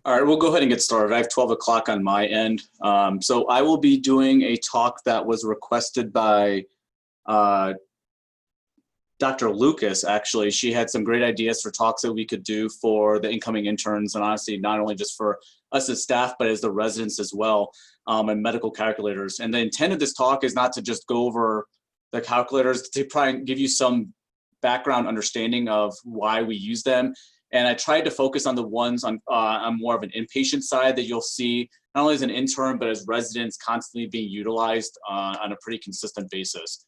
All right, we'll go ahead and get started. I have 12 o'clock on my end. So I will be doing a talk that was requested by Dr. Lucas, actually. She had some great ideas for talks that we could do for the incoming interns, and honestly, not only just for us as staff, but as the residents as well, and medical calculators. And the intent of this talk is not to just go over the calculators, to try and give you some background understanding of why we use them. And I tried to focus on the ones on more of an inpatient side that you'll see not only as an intern, but as residents constantly being utilized on a pretty consistent basis.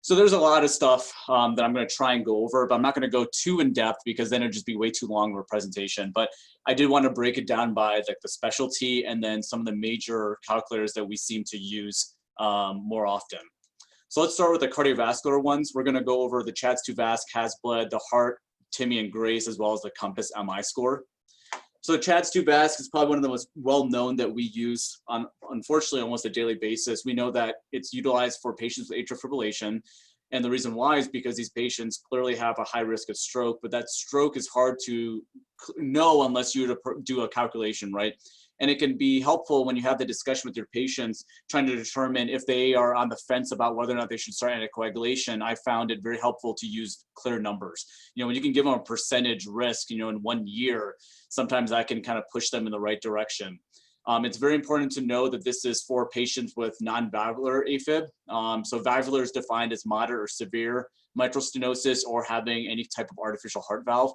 So there's a lot of stuff that I'm going to try and go over, but I'm not going to go too in depth because then it'd just be way too long of a presentation. But I did want to break it down by like the specialty and then some of the major calculators that we seem to use more often. So let's start with the cardiovascular ones. We're going to go over the CHA2DS2 VASC, HAS-BLED, the Heart, TIMI, and GRACE, as well as the COMPASS MI score. So CHA2DS2 VASC is probably one of the most well-known that we use on, unfortunately, almost a daily basis. We know that it's utilized for patients with atrial fibrillation. And the reason why is because these patients clearly have a high risk of stroke, but that stroke is hard to know unless you do a calculation, right? And it can be helpful when you have the discussion with your patients, trying to determine if they are on the fence about whether or not they should start anticoagulation. I found it very helpful to use clear numbers. You know, when you can give them a percentage risk, you know, in 1 year, sometimes I can kind of push them in the right direction. It's very important to know that this is for patients with non-valvular AFib. So valvular is defined as moderate or severe mitral stenosis or having any type of artificial heart valve.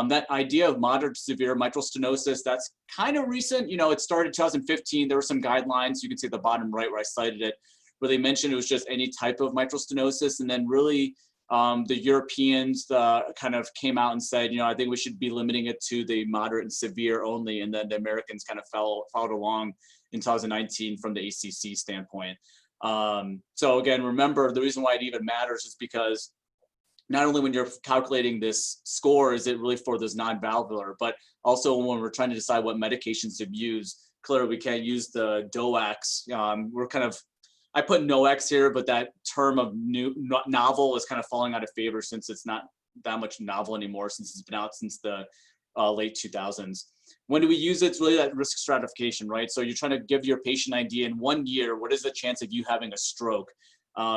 That idea of moderate to severe mitral stenosis, that's kind of recent. You know, it started 2015. There were some guidelines. You can see at the bottom right where I cited it, where they mentioned it was just any type of mitral stenosis. And then really the Europeans kind of came out and said, you know, I think we should be limiting it to the moderate and severe only. And then the Americans kind of followed along in 2019 from the ACC standpoint. So again, remember, the reason why it even matters is because not only when you're calculating this score is it really for those non-valvular, but also when we're trying to decide what medications to use. Clearly, we can't use the DOACs. We're kind of, I put NOACs here, but that term of novel is kind of falling out of favor since it's not that much novel anymore, since it's been out since the late 2000s. When do we use it? It's really that risk stratification, right? So you're trying to give your patient an idea in 1 year, what is the chance of you having a stroke?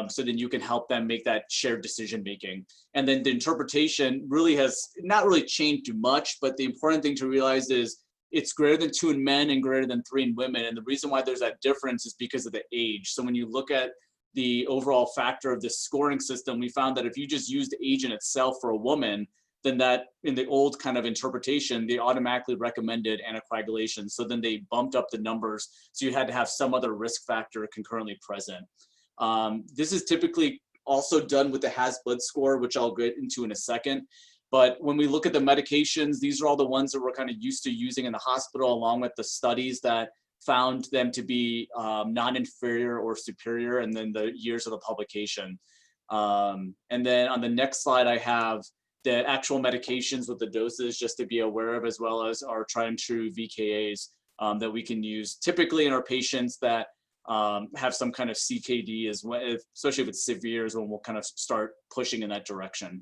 So then you can help them make that shared decision making. And then the interpretation really has not really changed too much, but the important thing to realize is it's greater than 2 in men and greater than 3 in women. And the reason why there's that difference is because of the age. So when you look at the overall factor of this scoring system, we found that if you just used age in itself for a woman, then that in the old kind of interpretation, they automatically recommended anticoagulation. So then they bumped up the numbers. So you had to have some other risk factor concurrently present. This is typically also done with the HAS-BLED score, which I'll get into in a second. But when we look at the medications, these are all the ones that we're kind of used to using in the hospital, along with the studies that found them to be non-inferior or superior, and then the years of the publication. And then on the next slide, I have the actual medications with the doses just to be aware of, as well as our tried and true VKAs that we can use typically in our patients that have some kind of CKD, as well, especially if it's severe, is when we'll kind of start pushing in that direction.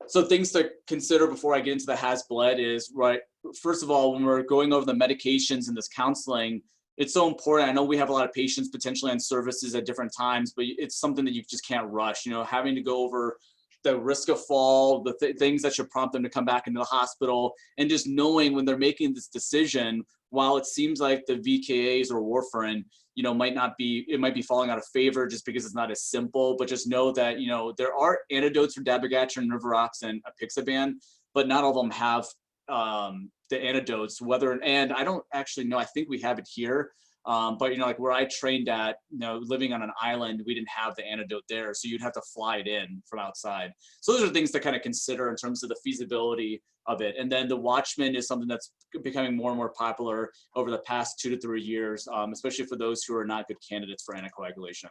So things to consider before I get into the HAS-BLED is, right, first of all, when we're going over the medications and this counseling, it's so important. I know we have a lot of patients potentially on services at different times, but it's something that you just can't rush. You know, having to go over the risk of fall, the things that should prompt them to come back into the hospital, and just knowing when they're making this decision, while it seems like the VKAs or warfarin, you know, might not be, it might be falling out of favor just because it's not as simple, but just know that, you know, there are antidotes for dabigatran, rivaroxaban, and apixaban, but not all of them have the antidotes, and I don't actually know, I think we have it here. But, you know, like where I trained at, you know, living on an island, we didn't have the antidote there. So you'd have to fly it in from outside. So those are things to kind of consider in terms of the feasibility of it. And then the Watchman is something that's becoming more and more popular over the past 2 to 3 years, especially for those who are not good candidates for anticoagulation.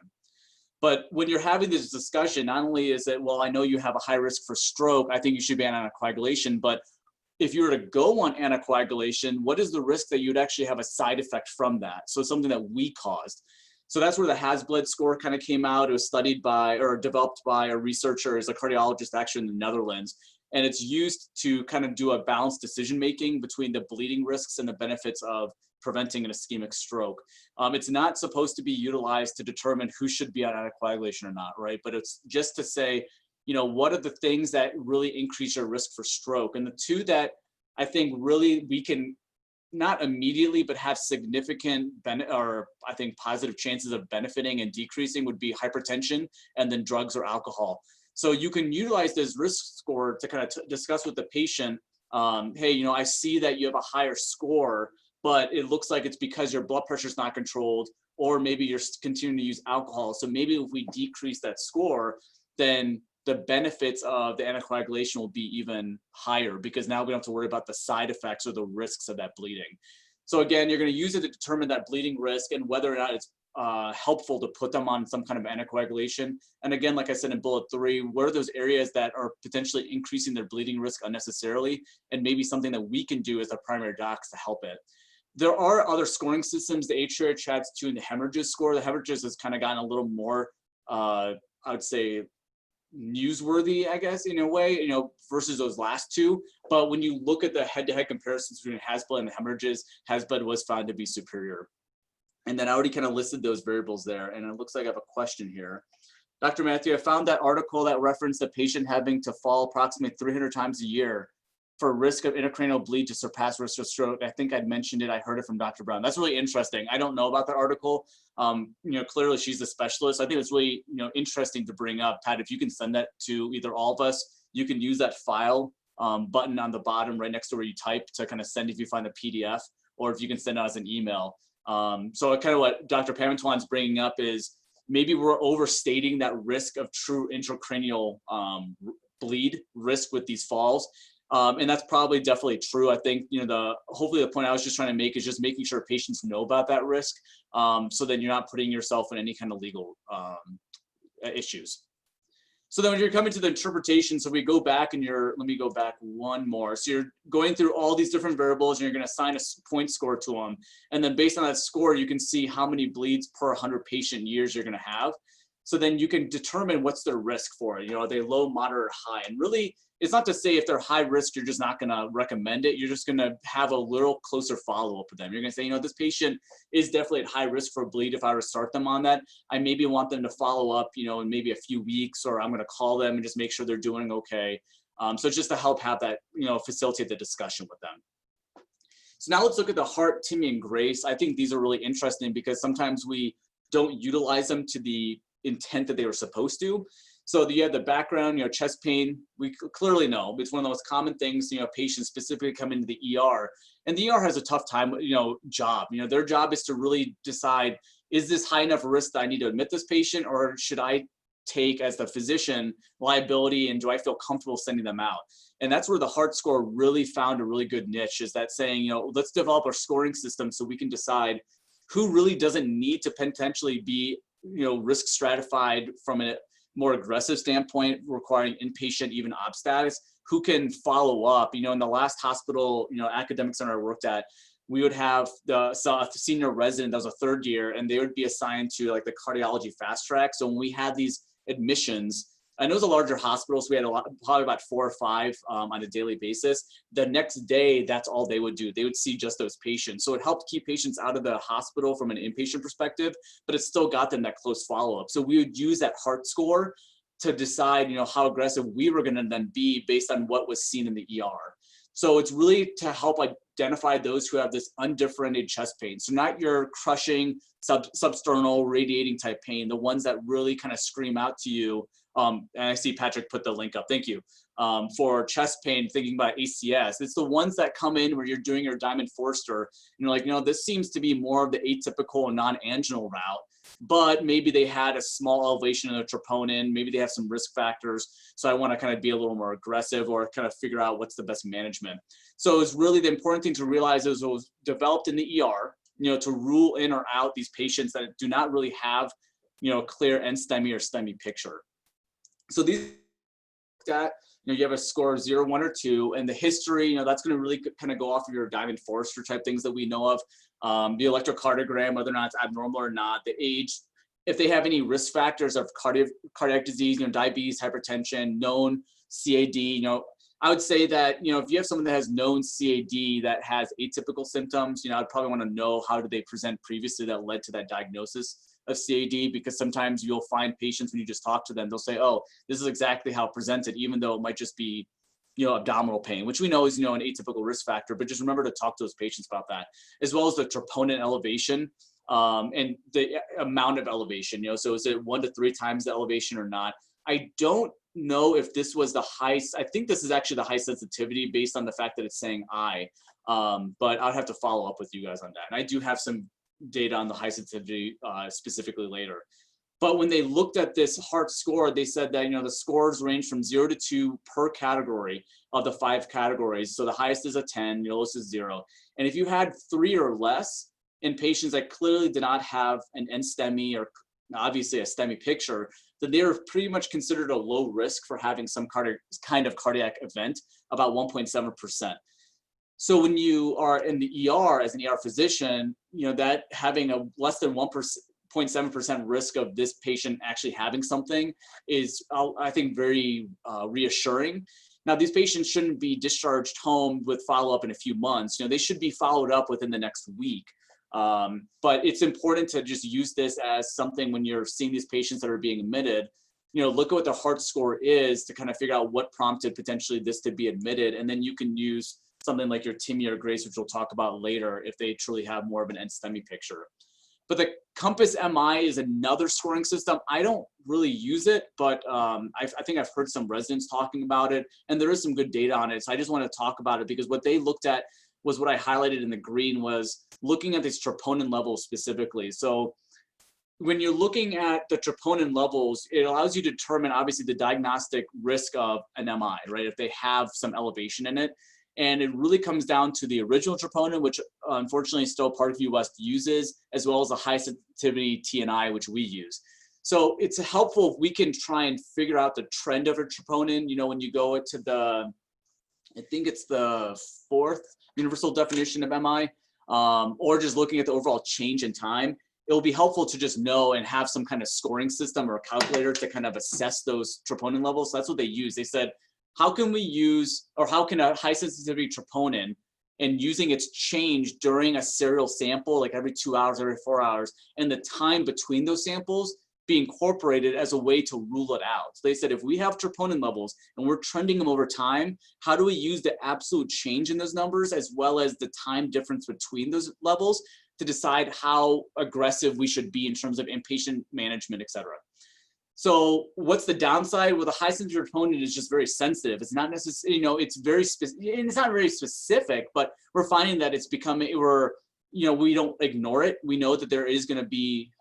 But when you're having this discussion, not only is it, well, I know you have a high risk for stroke, I think you should be on anticoagulation, but if you were to go on anticoagulation, what is the risk that you'd actually have a side effect from that? So something that we caused. So that's where the HAS-BLED score kind of came out. It was studied by, or developed by a researcher, is a cardiologist actually in the Netherlands. And it's used to kind of do a balanced decision making between the bleeding risks and the benefits of preventing an ischemic stroke. It's not supposed to be utilized to determine who should be on anticoagulation or not, right? But it's just to say, what are the things that really increase your risk for stroke? And the two that I think really we can not immediately, but have significant I think positive chances of benefiting and decreasing would be hypertension and then drugs or alcohol. So you can utilize this risk score to kind of discuss with the patient, hey, I see that you have a higher score, but it looks like it's because your blood pressure is not controlled, or maybe you're continuing to use alcohol. So maybe if we decrease that score, then the benefits of the anticoagulation will be even higher, because now we don't have to worry about the side effects or the risks of that bleeding. So again, you're going to use it to determine that bleeding risk and whether or not it's helpful to put them on some kind of anticoagulation. And again, like I said in bullet 3, what are those areas that are potentially increasing their bleeding risk unnecessarily, and maybe something that we can do as the primary docs to help it. There are other scoring systems, the HRH has 2 and the hemorrhages score. The hemorrhages has kind of gotten a little more, I would say, newsworthy, I guess, in a way, versus those last 2. But when you look at the head-to-head comparisons between HASBLED and the hemorrhages, HASBLED was found to be superior. And then I already kind of listed those variables there. And it looks like I have a question here. Dr. Mathew, I found that article that referenced the patient having to fall approximately 300 times a year for risk of intracranial bleed to surpass risk of stroke. I think I'd mentioned it. I heard it from Dr. Brown. That's really interesting. I don't know about that article. Clearly she's a specialist. I think it's really, interesting to bring up. Pat, if you can send that to either all of us, you can use that file button on the bottom right next to where you type to kind of send if you find a PDF, or if you can send it as an email. So kind of what Dr. Pamantuan's bringing up is maybe we're overstating that risk of true intracranial bleed risk with these falls. And that's probably definitely true. I think, hopefully the point I was just trying to make is just making sure patients know about that risk, so that you're not putting yourself in any kind of legal issues. So then when you're coming to the interpretation, so we go back and let me go back one more. So you're going through all these different variables and you're going to assign a point score to them. And then based on that score, you can see how many bleeds per 100 patient years you're going to have. So then you can determine what's their risk for it. Are they low, moderate, high? And really, it's not to say if they're high risk, you're just not going to recommend it. You're just going to have a little closer follow-up with them. You're going to say, this patient is definitely at high risk for a bleed. If I were to start them on that, I maybe want them to follow up, in maybe a few weeks, or I'm going to call them and just make sure they're doing okay. So it's just to help have that, facilitate the discussion with them. So now let's look at the heart, TIMI, and GRACE. I think these are really interesting because sometimes we don't utilize them to the intent that they were supposed to. So you have the background, chest pain, we clearly know it's one of the most common things, patients specifically come into the ER, and the ER has a tough time, job. Their job is to really decide, is this high enough risk that I need to admit this patient, or should I take, as the physician, liability, and do I feel comfortable sending them out? And that's where the heart score really found a really good niche, is that saying, let's develop our scoring system so we can decide who really doesn't need to potentially be, risk stratified from a more aggressive standpoint, requiring inpatient, even ob status, who can follow up. In the last hospital, academic center I worked at, we would have a senior resident that was a 3rd year, and they would be assigned to like the cardiology fast track. So when we had these admissions, and it was a larger hospital, so we had probably about 4 or 5 on a daily basis. The next day, that's all they would do. They would see just those patients. So it helped keep patients out of the hospital from an inpatient perspective, but it still got them that close follow-up. So we would use that heart score to decide, how aggressive we were going to then be based on what was seen in the ER. So it's really to help identify those who have this undifferentiated chest pain. So not your crushing, substernal, radiating type pain, the ones that really kind of scream out to you. And I see Patrick put the link up, thank you. For chest pain, thinking about ACS, it's the ones that come in where you're doing your Diamond Forster, and you're like, this seems to be more of the atypical and non-anginal route, but maybe they had a small elevation in the troponin, maybe they have some risk factors, so I want to kind of be a little more aggressive or kind of figure out what's the best management. So it's really the important thing to realize is it was developed in the ER, to rule in or out these patients that do not really have, clear NSTEMI or STEMI picture. So these that you have a score of 0, 1, or 2, and the history, that's going to really kind of go off of your Diamond Forster type things that we know of, the electrocardiogram, whether or not it's abnormal or not, the age, if they have any risk factors of cardiac disease, diabetes, hypertension, known CAD, I would say that, if you have someone that has known CAD that has atypical symptoms, I'd probably want to know how did they present previously that led to that diagnosis of CAD, because sometimes you'll find patients when you just talk to them, they'll say, oh, this is exactly how it presented, even though it might just be, abdominal pain, which we know is, an atypical risk factor, but just remember to talk to those patients about that, as well as the troponin elevation and the amount of elevation, so is it 1 to 3 times the elevation or not? I don't know if this was the high, I think this is actually the high sensitivity based on the fact that it's saying I, but I'd have to follow up with you guys on that. And I do have some data on the high sensitivity specifically later. But when they looked at this heart score, they said that, the scores range from 0 to 2 per category of the 5 categories. So the highest is a 10, the lowest is 0. And if you had 3 or less in patients that clearly did not have an NSTEMI or obviously a STEMI picture, then they're pretty much considered a low risk for having some kind of cardiac event, about 1.7%. So when you are in the ER as an ER physician, that having a less than 1.7% risk of this patient actually having something is, I think, very reassuring. Now, these patients shouldn't be discharged home with follow-up in a few months. They should be followed up within the next week. But it's important to just use this as something when you're seeing these patients that are being admitted, look at what their heart score is to kind of figure out what prompted potentially this to be admitted. And then you can use something like your TIMI or GRACE, which we'll talk about later, if they truly have more of an NSTEMI picture. But the Compass MI is another scoring system. I don't really use it, but I think I've heard some residents talking about it, and there is some good data on it. So I just want to talk about it because what they looked at was what I highlighted in the green, was looking at these troponin levels specifically. So when you're looking at the troponin levels, it allows you to determine obviously the diagnostic risk of an MI, right? If they have some elevation in it. And it really comes down to the original troponin, which unfortunately still part of US uses, as well as the high sensitivity TNI, which we use. So it's helpful if we can try and figure out the trend of a troponin. When you go into the, I think it's the 4th universal definition of MI, or just looking at the overall change in time, it'll be helpful to just know and have some kind of scoring system or a calculator to kind of assess those troponin levels. So that's what they use. They said, how can we use, or how can a high sensitivity troponin and using its change during a serial sample, like every 2 hours, every 4 hours, and the time between those samples be incorporated as a way to rule it out. So they said, if we have troponin levels and we're trending them over time, how do we use the absolute change in those numbers as well as the time difference between those levels to decide how aggressive we should be in terms of inpatient management, et cetera. So what's the downside? Well, the high sensitivity troponin is just very sensitive. It's not necessarily, it's very specific. It's not very specific, but we're finding that it's becoming, we don't ignore it. We know that there is going to be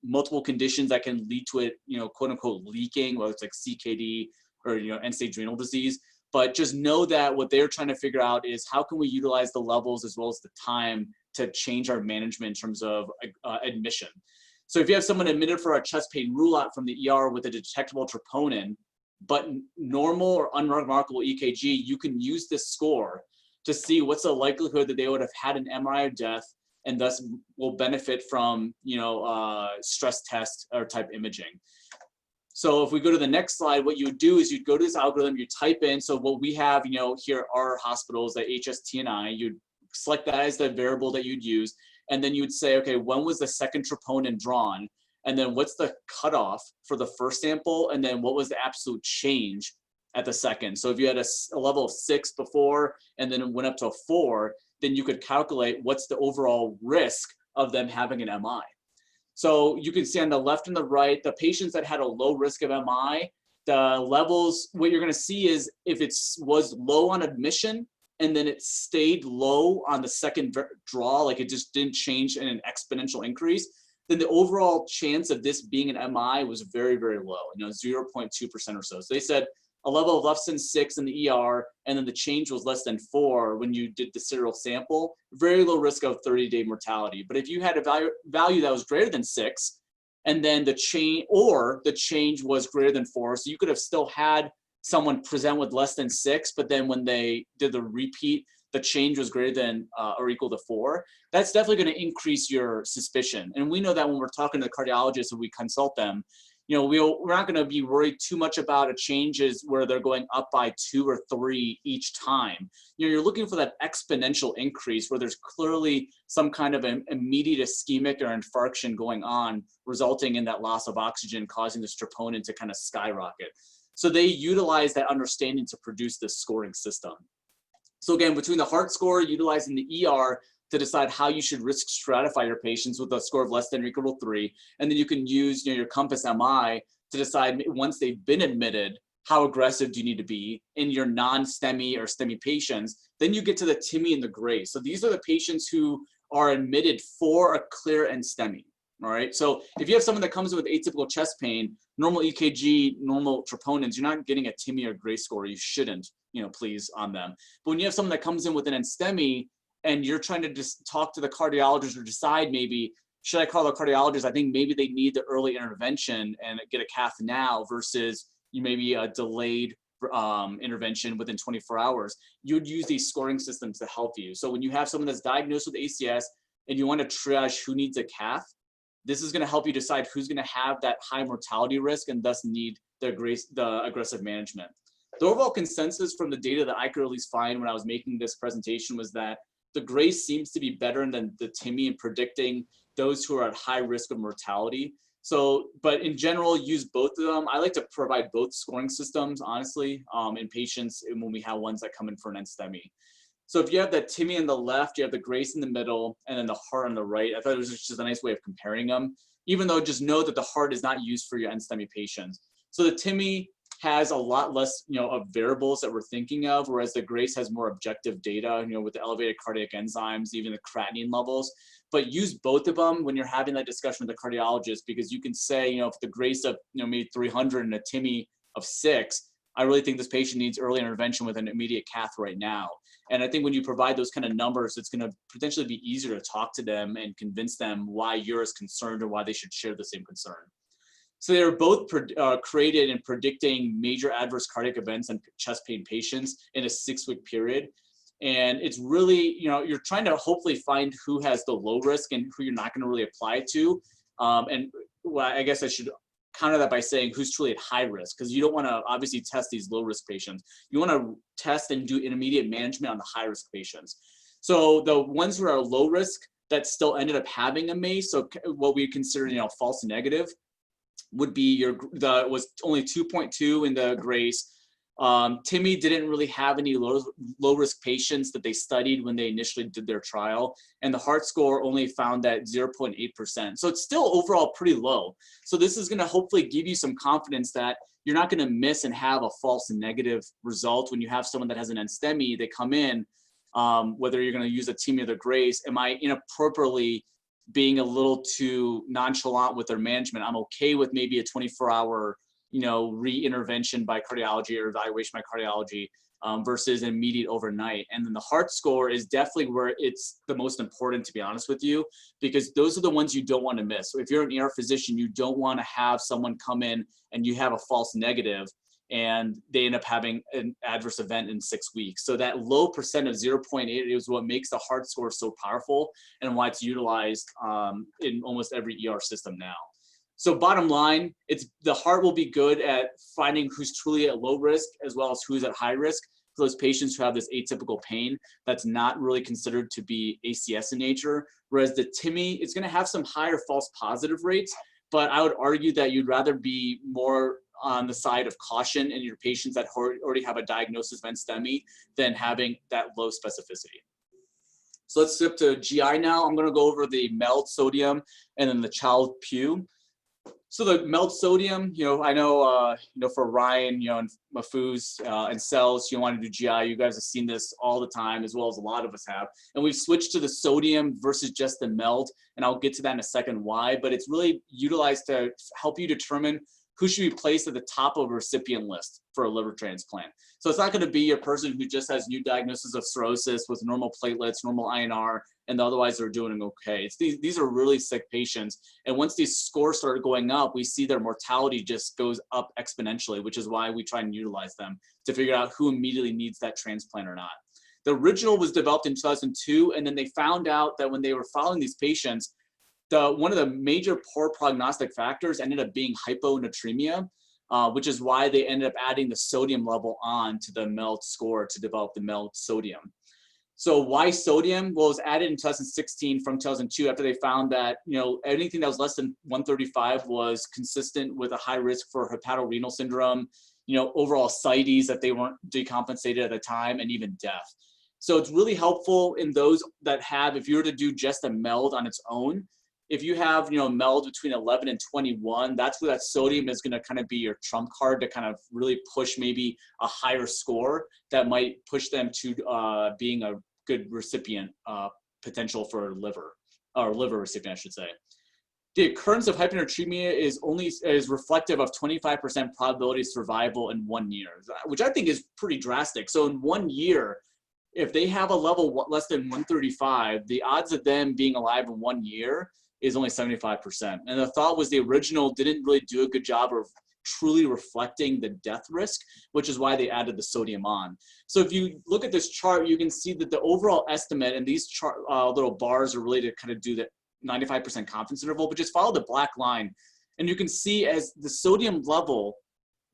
multiple conditions that can lead to it, quote unquote, leaking, whether it's like CKD or, end-stage renal disease. But just know that what they're trying to figure out is how can we utilize the levels as well as the time to change our management in terms of admission. So if you have someone admitted for a chest pain rule out from the ER with a detectable troponin, but normal or unremarkable EKG, you can use this score to see what's the likelihood that they would have had an MRI of death and thus will benefit from, stress test or type imaging. So if we go to the next slide, what you would do is you'd go to this algorithm, you type in, so what we have, here are hospitals, the HSTNI, you'd select that as the variable that you'd use. And then you would say, okay, when was the second troponin drawn? And then what's the cutoff for the first sample? And then what was the absolute change at the second? So if you had a level of 6 before, and then it went up to a 4, then you could calculate what's the overall risk of them having an MI. So you can see on the left and the right, the patients that had a low risk of MI, the levels, what you're gonna see is if it was low on admission, and then it stayed low on the second draw, like it just didn't change in an exponential increase, then the overall chance of this being an MI was very, very low, 0.2% or so. So they said a level of less than 6 in the ER, and then the change was less than 4 when you did the serial sample, very low risk of 30-day mortality. But if you had a value that was greater than 6, and then the change was greater than 4, so you could have still had someone present with less than 6, but then when they did the repeat, the change was greater than or equal to 4, that's definitely going to increase your suspicion. And we know that when we're talking to the cardiologists and we consult them, we're not going to be worried too much about a changes where they're going up by 2 or 3 each time. You're looking for that exponential increase where there's clearly some kind of an immediate ischemic or infarction going on, resulting in that loss of oxygen, causing the troponin to kind of skyrocket. So they utilize that understanding to produce this scoring system. So again, between the heart score, utilizing the ER to decide how you should risk stratify your patients with a score of less than or equal to 3. And then you can use your Compass MI to decide once they've been admitted, how aggressive do you need to be in your non-STEMI or STEMI patients. Then you get to the TIMI and the GRACE. So these are the patients who are admitted for a clear NSTEMI. All right. So if you have someone that comes in with atypical chest pain, normal EKG, normal troponins, you're not getting a TIMI or GRACE score. You shouldn't, please, on them. But when you have someone that comes in with an NSTEMI and you're trying to just talk to the cardiologist or decide maybe, should I call the cardiologist? I think maybe they need the early intervention and get a cath now versus maybe a delayed intervention within 24 hours. You'd use these scoring systems to help you. So when you have someone that's diagnosed with ACS and you want to triage who needs a cath, this is going to help you decide who's going to have that high mortality risk and thus need the aggressive management. The overall consensus from the data that I could at least find when I was making this presentation was that the GRACE seems to be better than the TIMI in predicting those who are at high risk of mortality. So, but in general, use both of them. I like to provide both scoring systems, honestly, in patients when we have ones that come in for an NSTEMI. So if you have that TIMI on the left, you have the GRACE in the middle, and then the heart on the right. I thought it was just a nice way of comparing them, even though just know that the heart is not used for your NSTEMI patients. So the TIMI has a lot less, of variables that we're thinking of, whereas the GRACE has more objective data, with the elevated cardiac enzymes, even the creatinine levels. But use both of them when you're having that discussion with the cardiologist, because you can say, if the GRACE of, maybe 300 and a TIMI of 6, I really think this patient needs early intervention with an immediate cath right now. And I think when you provide those kind of numbers, it's going to potentially be easier to talk to them and convince them why you're as concerned or why they should share the same concern. So they're both created in predicting major adverse cardiac events in chest pain patients in a 6-week period. And it's really, you're trying to hopefully find who has the low risk and who you're not going to really apply it to. And well, I guess I should counter that by saying who's truly at high risk, because you don't want to obviously test these low risk patients. You want to test and do intermediate management on the high risk patients. So the ones who are low risk that still ended up having a MACE, so what we consider, false negative, would be was only 2.2 in the GRACE. TIMI didn't really have any low risk patients that they studied when they initially did their trial, and the heart score only found that 0.8%. So it's still overall pretty low. So this is going to hopefully give you some confidence that you're not going to miss and have a false negative result when you have someone that has an NSTEMI. They come in, whether you're going to use a TIMI or the GRACE. Am I inappropriately being a little too nonchalant with their management? I'm okay with maybe a 24-hour re-intervention by cardiology or evaluation by cardiology versus immediate overnight. And then the heart score is definitely where it's the most important, to be honest with you, because those are the ones you don't want to miss. So if you're an ER physician, you don't want to have someone come in and you have a false negative and they end up having an adverse event in 6 weeks. So that low percent of 0.8 is what makes the heart score so powerful and why it's utilized in almost every ER system now. So bottom line, the heart will be good at finding who's truly at low risk as well as who's at high risk for those patients who have this atypical pain that's not really considered to be ACS in nature. Whereas the TIMI, it's going to have some higher false positive rates, but I would argue that you'd rather be more on the side of caution in your patients that already have a diagnosis of NSTEMI than having that low specificity. So let's flip to GI now. I'm going to go over the MELD sodium and then the Child-Pugh. So the MELD sodium, I know, for Ryan, and Mathew's and Cells, you want to do GI. You guys have seen this all the time, as well as a lot of us have. And we've switched to the sodium versus just the MELD, and I'll get to that in a second why. But it's really utilized to help you determine who should be placed at the top of a recipient list for a liver transplant. So it's not going to be your person who just has new diagnosis of cirrhosis with normal platelets, normal INR, and otherwise they're doing okay. These are really sick patients. And once these scores start going up, we see their mortality just goes up exponentially, which is why we try and utilize them to figure out who immediately needs that transplant or not. The original was developed in 2002, and then they found out that when they were following these patients, one of the major poor prognostic factors ended up being hyponatremia, which is why they ended up adding the sodium level on to the MELD score to develop the MELD sodium. So why sodium? Well, it was added in 2016 from 2002 after they found that, anything that was less than 135 was consistent with a high risk for hepatorenal syndrome, overall ascites that they weren't decompensated at the time, and even death. So it's really helpful in those that have, if you were to do just a MELD on its own, if you have, MELD between 11 and 21, that's where that sodium is going to kind of be your trump card to kind of really push maybe a higher score that might push them to being a good recipient potential for liver recipient, I should say. The occurrence of hyponatremia is reflective of 25% probability of survival in 1 year, which I think is pretty drastic. So in 1 year, if they have a level less than 135, the odds of them being alive in 1 year is only 75%. And the thought was the original didn't really do a good job of truly reflecting the death risk, which is why they added the sodium on. So if you look at this chart, you can see that the overall estimate, and these little bars are really to kind of do the 95% confidence interval, but just follow the black line. And you can see as the sodium level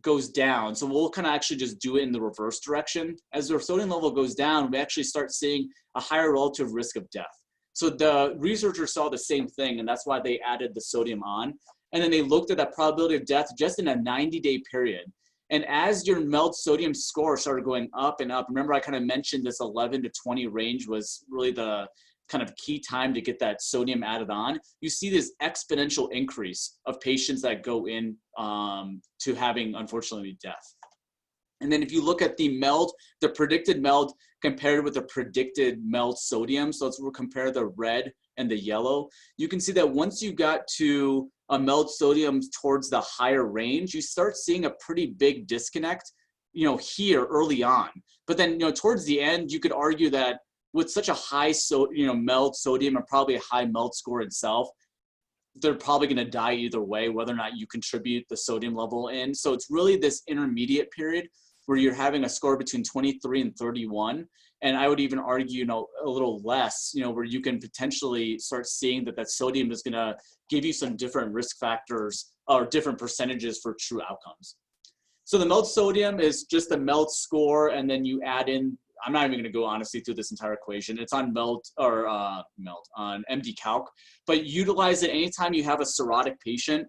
goes down, so we'll kind of actually just do it in the reverse direction. As the sodium level goes down, we actually start seeing a higher relative risk of death. So the researchers saw the same thing, and that's why they added the sodium on. And then they looked at that probability of death just in a 90-day period. And as your MELD sodium score started going up and up, remember I kind of mentioned this 11 to 20 range was really the kind of key time to get that sodium added on. You see this exponential increase of patients that go in to having, unfortunately, death. And then if you look at the MELD, the predicted MELD compared with the predicted MELD sodium, so let's compare the red and the yellow, you can see that once you got to a MELD sodium towards the higher range, you start seeing a pretty big disconnect, here early on. But then, towards the end, you could argue that with such a high MELD sodium and probably a high MELD score itself, they're probably going to die either way, whether or not you contribute the sodium level in. So it's really this intermediate period where you're having a score between 23 and 31. And I would even argue, a little less, where you can potentially start seeing that sodium is going to give you some different risk factors or different percentages for true outcomes. So the MELD sodium is just the MELD score, and then you add in, I'm not even going to go honestly through this entire equation. It's on on MD Calc, but utilize it anytime you have a cirrhotic patient.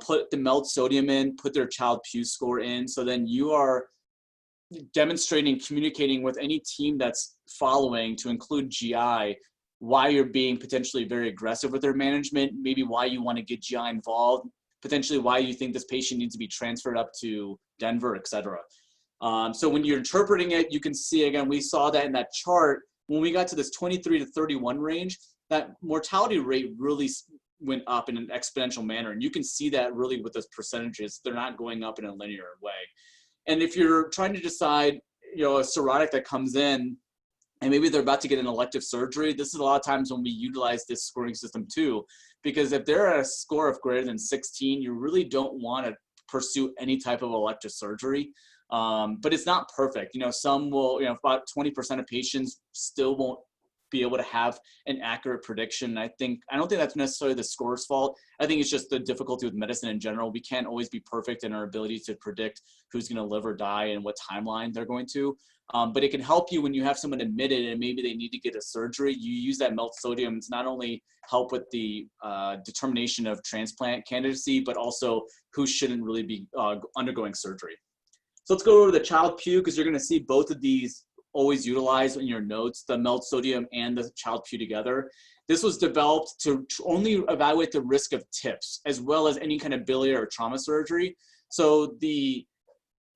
Put the MELD sodium in, put their Child-Pugh score in. So then you are demonstrating, communicating with any team that's following to include GI, why you're being potentially very aggressive with their management, maybe why you want to get GI involved, potentially why you think this patient needs to be transferred up to Denver, et cetera. So when you're interpreting it, you can see, again, we saw that in that chart, when we got to this 23 to 31 range, that mortality rate really went up in an exponential manner. And you can see that really with those percentages, they're not going up in a linear way. And if you're trying to decide, a cirrhotic that comes in and maybe they're about to get an elective surgery, this is a lot of times when we utilize this scoring system too, because if they're at a score of greater than 16, you really don't want to pursue any type of elective surgery. But it's not perfect. Some will, about 20% of patients still won't be able to have an accurate prediction. I don't think that's necessarily the score's fault. I think it's just the difficulty with medicine in general. We can't always be perfect in our ability to predict who's going to live or die and what timeline they're going to. But it can help you when you have someone admitted and maybe they need to get a surgery. You use that MELD sodium to not only help with the determination of transplant candidacy, but also who shouldn't really be undergoing surgery. So let's go over the Child-Pugh, because you're going to see both of these always utilized in your notes, the MELD sodium and the Child-Pugh together. This was developed to only evaluate the risk of TIPS, as well as any kind of biliary or trauma surgery. So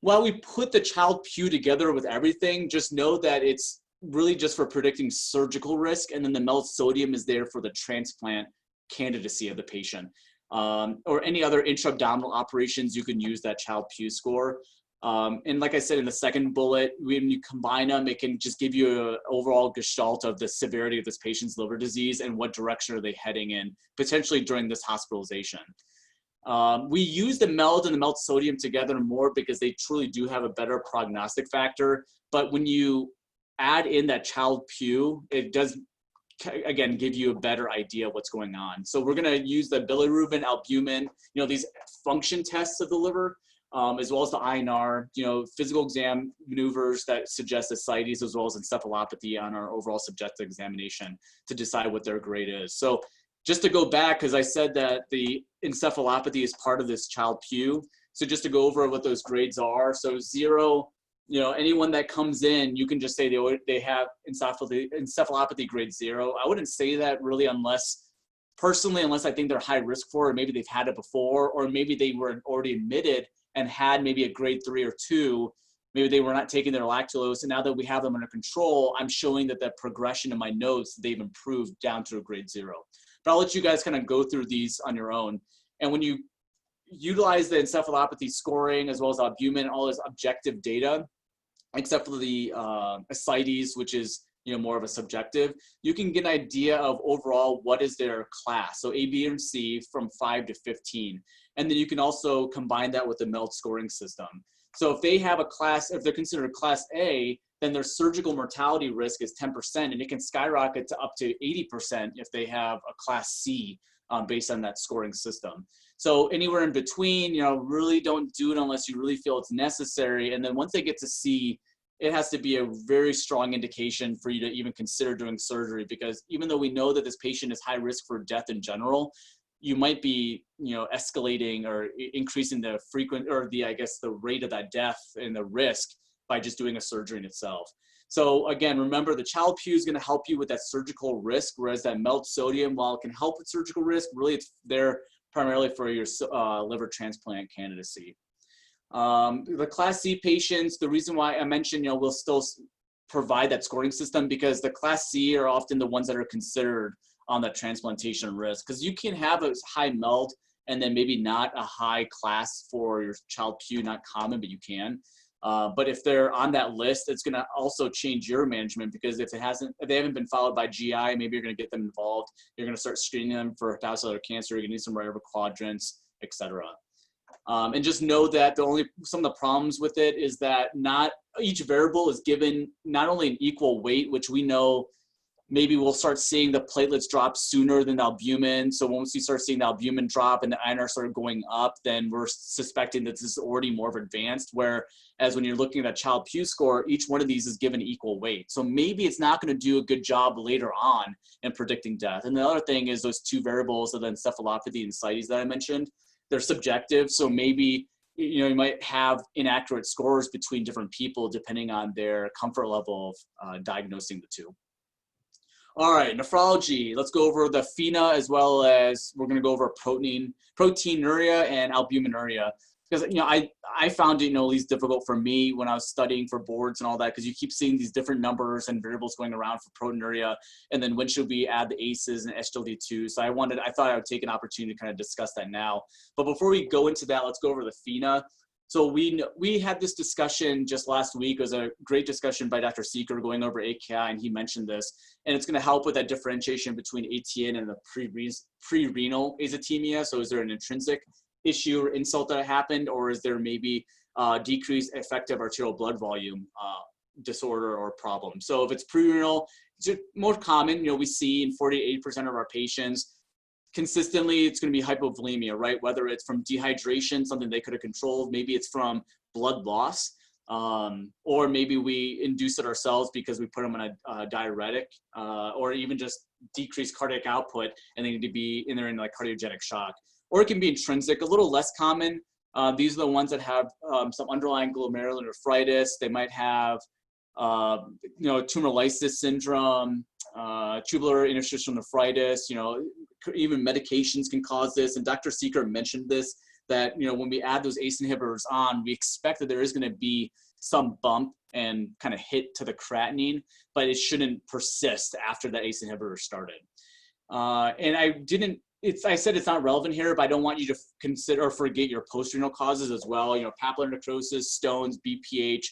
while we put the Child-Pugh together with everything, just know that it's really just for predicting surgical risk, and then the MELD sodium is there for the transplant candidacy of the patient. Or any other intra-abdominal operations, you can use that Child-Pugh score. And like I said in the second bullet, when you combine them, it can just give you an overall gestalt of the severity of this patient's liver disease and what direction are they heading in, potentially during this hospitalization. We use the MELD and the MELD sodium together more because they truly do have a better prognostic factor. But when you add in that Child-Pugh, it does again, give you a better idea of what's going on. So we're going to use the bilirubin, albumin, these function tests of the liver, as well as the INR, physical exam maneuvers that suggest ascites, as well as encephalopathy on our overall subjective examination to decide what their grade is. So just to go back, because I said that the encephalopathy is part of this Child-Pugh. So just to go over what those grades are. So 0, anyone that comes in, you can just say they have encephalopathy grade 0. I wouldn't say that really unless I think they're high risk for it, or maybe they've had it before, or maybe they were already admitted and had maybe a grade 3 or 2. Maybe they were not taking their lactulose, and now that we have them under control, I'm showing that the progression in my notes, they've improved down to a grade 0. But I'll let you guys kind of go through these on your own. And when you utilize the encephalopathy scoring as well as albumin, all this objective data, except for the ascites, which is more of a subjective, you can get an idea of overall what is their class. So A, B, and C from 5 to 15. And then you can also combine that with the MELD scoring system. So if they have a class, if they're considered class A, then their surgical mortality risk is 10%, and it can skyrocket to up to 80% if they have a class C based on that scoring system. So anywhere in between, really don't do it unless you really feel it's necessary. And then once they get to C, it has to be a very strong indication for you to even consider doing surgery, because even though we know that this patient is high risk for death in general, you might be, escalating or increasing the the rate of that death and the risk by just doing a surgery in itself. So again, remember the Child-Pugh is going to help you with that surgical risk, whereas that MELD sodium, while it can help with surgical risk, really it's there primarily for your liver transplant candidacy. The class C patients, the reason why I mentioned, we'll still provide that scoring system, because the class C are often the ones that are considered on that transplantation risk, because you can have a high MELD and then maybe not a high class for your Child-Pugh, not common, but you can. But if they're on that list, it's going to also change your management, because if they haven't been followed by GI, maybe you're going to get them involved. You're going to start screening them for hepatocellular cancer. You're going to need some rare quadrants, etc. And just know that some of the problems with it is that not each variable is given not only an equal weight, which we know maybe we'll start seeing the platelets drop sooner than the albumin. So once you start seeing the albumin drop and the INR start going up, then we're suspecting that this is already more advanced. Whereas when you're looking at that Child-Pugh score, each one of these is given equal weight. So maybe it's not going to do a good job later on in predicting death. And the other thing is those two variables of the encephalopathy and ascites that I mentioned, they're subjective. So maybe you might have inaccurate scores between different people depending on their comfort level of diagnosing the two. All right, nephrology. Let's go over the FeNA, as well as we're going to go over proteinuria and albuminuria. Because I found it at least difficult for me when I was studying for boards and all that, because you keep seeing these different numbers and variables going around for proteinuria, and then when should we add the ACEs and SGLT2? So I thought I would take an opportunity to kind of discuss that now. But before we go into that, let's go over the FeNA. So we had this discussion just last week. It was a great discussion by Dr. Seeker going over AKI, and he mentioned this. And it's going to help with that differentiation between ATN and the pre-renal azotemia. So is there an intrinsic issue or insult that happened, or is there maybe decreased effective arterial blood volume disorder or problem? So if it's pre-renal, it's more common. We see in 48% of our patients. Consistently, it's going to be hypovolemia, right? Whether it's from dehydration, something they could have controlled, maybe it's from blood loss, or maybe we induce it ourselves because we put them on a diuretic, or even just decreased cardiac output and they need to be in like cardiogenic shock. Or it can be intrinsic, a little less common. These are the ones that have some underlying glomerulonephritis. They might have tumor lysis syndrome, tubular interstitial nephritis, even medications can cause this. And Dr. Seeker mentioned this, that, when we add those ACE inhibitors on, we expect that there is going to be some bump and kind of hit to the creatinine, but it shouldn't persist after the ACE inhibitor started. And I said it's not relevant here, but I don't want you to consider or forget your post-renal causes as well. Papillary necrosis, stones, BPH,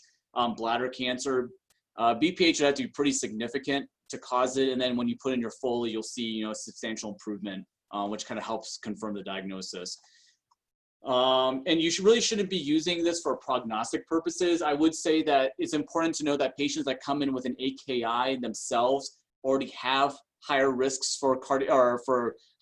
bladder cancer. BPH would have to be pretty significant to cause it, and then when you put in your Foley, you'll see a substantial improvement, which kind of helps confirm the diagnosis. And you really shouldn't be using this for prognostic purposes. I would say that it's important to know that patients that come in with an AKI themselves already have higher risks for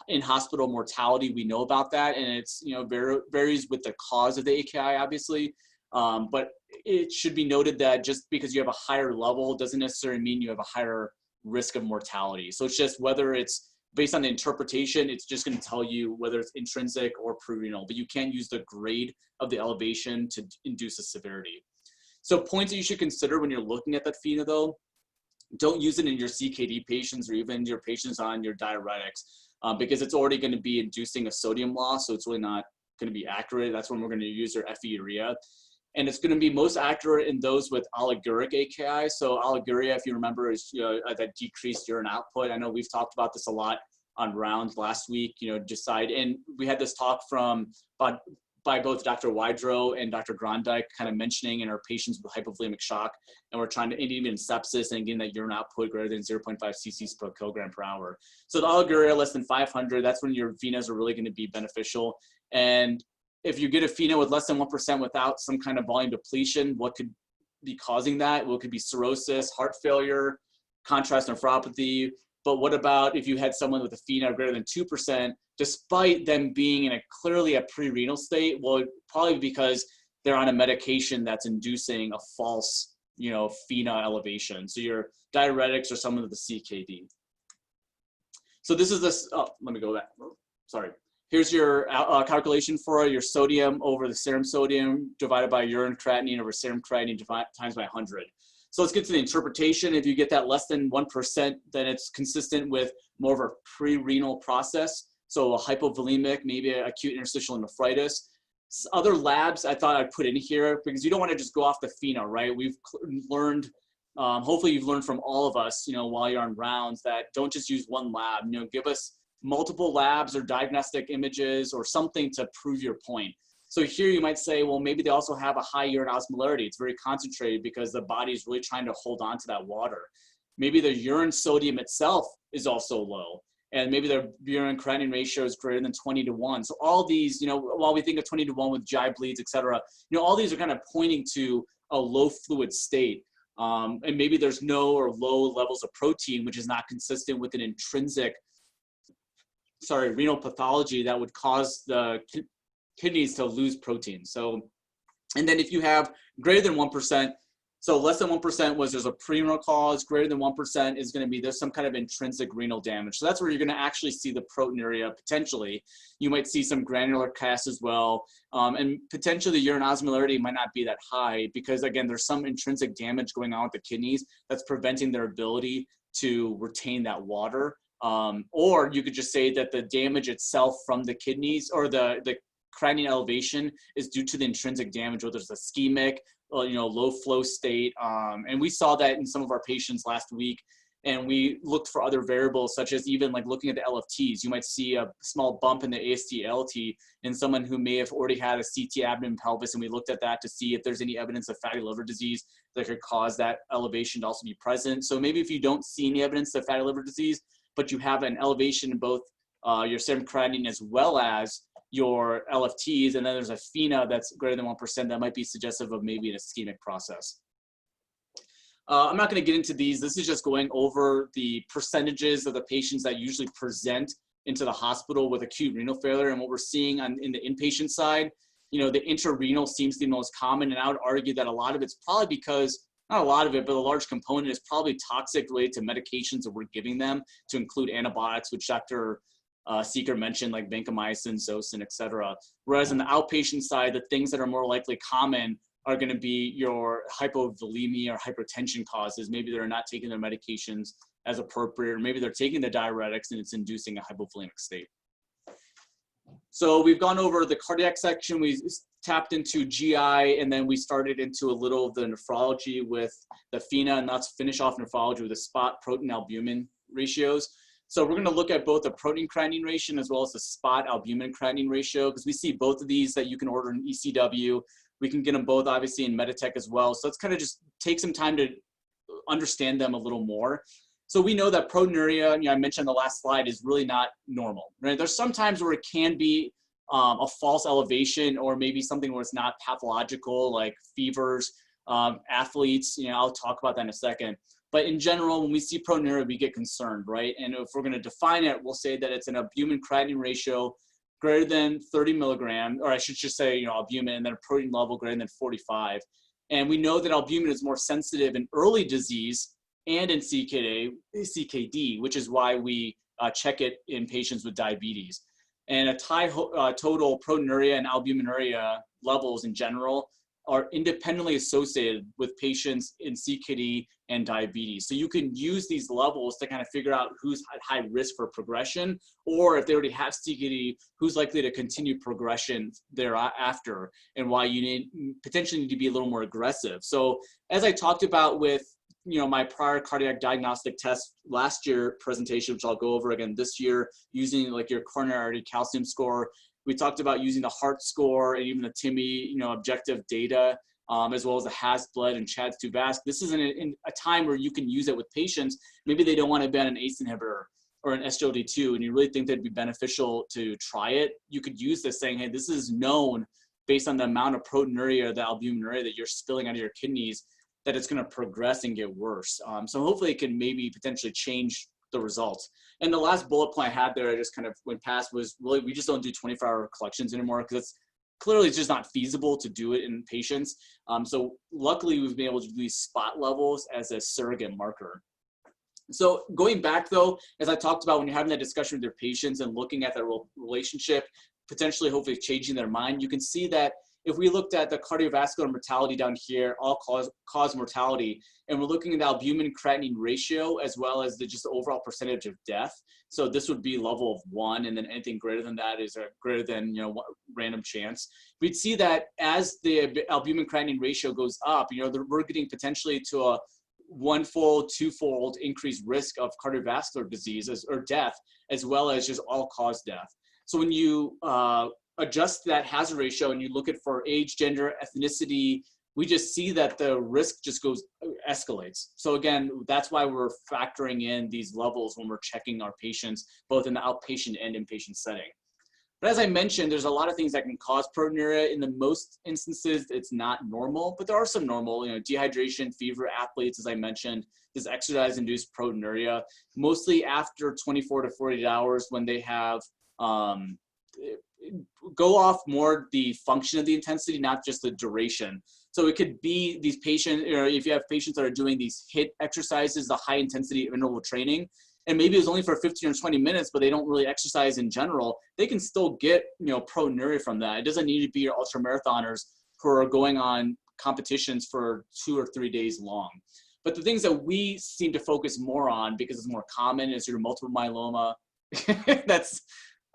in-hospital mortality. We know about that, and it's, you know, varies with the cause of the AKI, obviously. But it should be noted that just because you have a higher level doesn't necessarily mean you have a higher risk of mortality. So it's just whether it's based on the interpretation, it's just going to tell you whether it's intrinsic or prerenal, but you can't use the grade of the elevation to induce a severity. So points that you should consider when you're looking at that FeNA though: don't use it in your CKD patients or even your patients on your diuretics, because it's already going to be inducing a sodium loss, so it's really not going to be accurate. That's when we're going to use your FeUrea. And it's going to be most accurate in those with oliguric AKI. So oliguria, if you remember, is, you know, that decreased urine output. I know we've talked about this a lot on rounds last week, you know, and we had this talk by both Dr. Wydrow and Dr. Grondike, kind of mentioning in our patients with hypovolemic shock, and we're trying to, and even sepsis, and getting that urine output greater than 0.5 cc's per kilogram per hour. So the oliguria less than 500, that's when your FeNAs are really going to be beneficial. And if you get a FeNA with less than 1% without some kind of volume depletion, what could be causing that? Well, it could be cirrhosis, heart failure, contrast nephropathy. But what about if you had someone with a FeNA greater than 2%, despite them being in clearly a pre-renal state? Well, probably because they're on a medication that's inducing a false, you know, FeNA elevation. So your diuretics or someone with a CKD. So this is this, oh, let me go back, sorry. Here's your calculation for your sodium over the serum sodium divided by urine creatinine over serum creatinine times by 100. So let's get to the interpretation. If you get that less than 1%, then it's consistent with more of a pre-renal process. So a hypovolemic, maybe acute interstitial nephritis. Other labs I thought I'd put in here because you don't want to just go off the FeNA, right? We've learned, hopefully you've learned from all of us, you know, while you're on rounds, that don't just use one lab. You know, give us multiple labs or diagnostic images or something to prove your point. So here you might say, well, maybe they also have a high urine osmolarity. It's very concentrated because the body is really trying to hold on to that water. Maybe the urine sodium itself is also low, and maybe their urine creatinine ratio is greater than 20:1. So all these, you know, while we think of 20:1 with GI bleeds, et cetera, you know, all these are kind of pointing to a low fluid state. And maybe there's no or low levels of protein, which is not consistent with an intrinsic renal pathology that would cause the kidneys to lose protein. So, and then if you have greater than 1%, so less than 1% was there's a pre-renal cause, greater than 1% is going to be there's some kind of intrinsic renal damage. So that's where you're going to actually see the proteinuria potentially. You might see some granular CAS as well. And potentially the urine osmolarity might not be that high because, again, there's some intrinsic damage going on with the kidneys that's preventing their ability to retain that water. Or you could just say that the damage itself from the kidneys or the creatinine elevation is due to the intrinsic damage, whether it's ischemic, you know, low flow state. And we saw that in some of our patients last week. And we looked for other variables, such as even like looking at the LFTs. You might see a small bump in the AST ALT in someone who may have already had a CT abdomen pelvis. And we looked at that to see if there's any evidence of fatty liver disease that could cause that elevation to also be present. So maybe if you don't see any evidence of fatty liver disease, but you have an elevation in both your serum creatinine as well as your LFTs, and then there's a FeNA that's greater than 1%, that might be suggestive of maybe an ischemic process. I'm not going to get into these. This is just going over the percentages of the patients that usually present into the hospital with acute renal failure. And what we're seeing in the inpatient side, you know, the intrarenal seems to be the most common. And I would argue that a lot of it's probably because, not a lot of it, but a large component is probably toxic related to medications that we're giving them, to include antibiotics, which Dr. Seeker mentioned, like vancomycin, Zosyn, et cetera. Whereas on the outpatient side, the things that are more likely common are going to be your hypovolemia or hypertension causes. Maybe they're not taking their medications as appropriate, or maybe they're taking the diuretics and it's inducing a hypovolemic state. So we've gone over the cardiac section, we tapped into GI, and then we started into a little of the nephrology with the FeNA, and let's finish off nephrology with the spot protein albumin ratios. So we're going to look at both the protein creatinine ratio as well as the spot albumin creatinine ratio, because we see both of these that you can order in ECW. We can get them both obviously in Meditech as well. So let's kind of just take some time to understand them a little more. So we know that proteinuria, you know, I mentioned on the last slide, is really not normal, right? There's some times where it can be a false elevation, or maybe something where it's not pathological, like fevers, athletes, you know, I'll talk about that in a second. But in general, when we see proteinuria, we get concerned, right? And if we're going to define it, we'll say that it's an albumin-creatinine ratio greater than 30 milligrams, or I should just say, you know, albumin, and then a protein level greater than 45. And we know that albumin is more sensitive in early disease and in CKD, which is why we check it in patients with diabetes. And total proteinuria and albuminuria levels in general are independently associated with patients in CKD and diabetes. So you can use these levels to kind of figure out who's at high risk for progression, or if they already have CKD, who's likely to continue progression thereafter, and why you potentially need to be a little more aggressive. So as I talked about with, you know, my prior cardiac diagnostic test last year presentation, which I'll go over again this year, using like your coronary artery calcium score. We talked about using the heart score and even the TIMI, you know, objective data, as well as the HAS-BLED and CHADS-2-VASc. This is in a time where you can use it with patients. Maybe they don't want to be on an ACE inhibitor or an SGLT2, and you really think that'd be beneficial to try it. You could use this saying, hey, this is known based on the amount of proteinuria, the albuminuria that you're spilling out of your kidneys, that it's going to progress and get worse. So hopefully it can maybe potentially change the results. And the last bullet point I had there, I just kind of went past, was really, we just don't do 24-hour collections anymore, because it's clearly just not feasible to do it in patients. So luckily we've been able to do these spot levels as a surrogate marker. So going back though, as I talked about, when you're having that discussion with your patients and looking at their relationship, potentially hopefully changing their mind, you can see that if we looked at the cardiovascular mortality down here, all-cause mortality, and we're looking at the albumin-creatinine ratio as well as the just overall percentage of death. So this would be level of 1, and then anything greater than that is greater than, you know, random chance. We'd see that as the albumin-creatinine ratio goes up, you know, we're getting potentially to a one-fold, two-fold increased risk of cardiovascular disease or death, as well as just all-cause death. So when you adjust that hazard ratio and you look at for age, gender, ethnicity, we just see that the risk just escalates. So again, that's why we're factoring in these levels when we're checking our patients, both in the outpatient and inpatient setting. But as I mentioned, there's a lot of things that can cause proteinuria. In the most instances, it's not normal, but there are some normal, you know, dehydration, fever, athletes, as I mentioned, this exercise-induced proteinuria, mostly after 24 to 48 hours when they have go off more the function of the intensity, not just the duration. So it could be these patients, or if you have patients that are doing these HIIT exercises, the high intensity interval training, and maybe it's only for 15 or 20 minutes, but they don't really exercise in general, they can still get, you know, proteinuria from that. It doesn't need to be your ultramarathoners who are going on competitions for 2 or 3 days long. But the things that we seem to focus more on, because it's more common, is your multiple myeloma. That's